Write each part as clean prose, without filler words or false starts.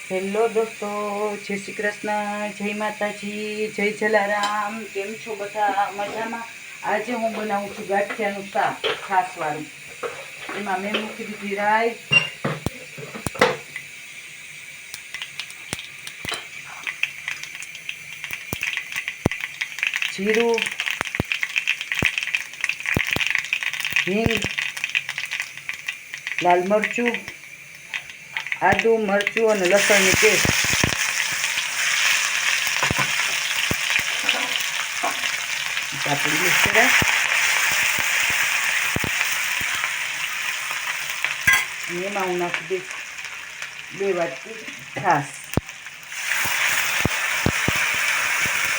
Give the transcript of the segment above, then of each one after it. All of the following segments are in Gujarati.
હેલો દોસ્તો, જય શ્રી કૃષ્ણ, જય માતાજી, જય જલારામ. કેમ છો બધા? મજામાં? આજે હું બનાવું છું ગાંઠિયાનું શાક છાશવાળું. એમાં મેં મૂકી દીધી રાઈ, જીરું, હિંગ, લાલ મરચું, આદું, મરચું અને લસણની પેસ્ટ. આપણી મિક્સર એમાં હું નાખી દઈશ 2 વાટકી છાશ.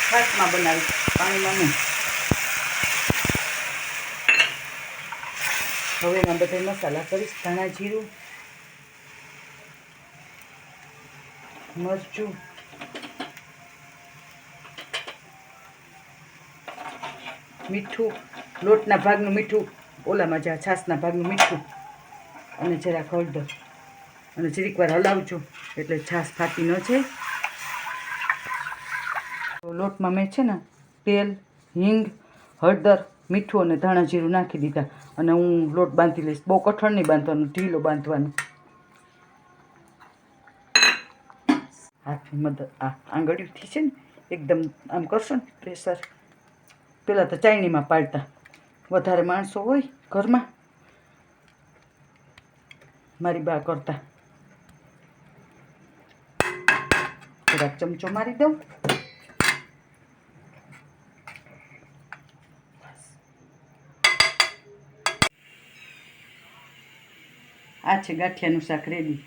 છાશમાં બનાવીશ, પાણીમાં નહીં. હવે એમાં બધા મસાલા કરીશ. ધાણા જીરું, મરચું, મીઠું, લોટના ભાગનું મીઠું, ઓલામાં જ્યાં છાશના ભાગનું મીઠું, અને જરાક હળદર, અને જરીક વાર હલાવજો એટલે છાશ ફાટી ન જાય. તો લોટમાં મેં છે ને તેલ, હિંગ, હળદર, મીઠું અને ધાણા જીરું નાખી દીધા. અને હું લોટ બાંધી લઈશ. બહુ કઠણ નહીં બાંધવાનું, ઢીલો બાંધવાનું. હાથની મદદ આ આંગળીઓથી છે ને એકદમ આમ કરશો ને પ્રેશર. પહેલાં તો ચાયણીમાં પાડતા, વધારે માણસો હોય ઘરમાં, મારી બા કરતા. થોડાક ચમચો મારી દઉં. આ છે ગાંઠિયાનું શાક રેડી.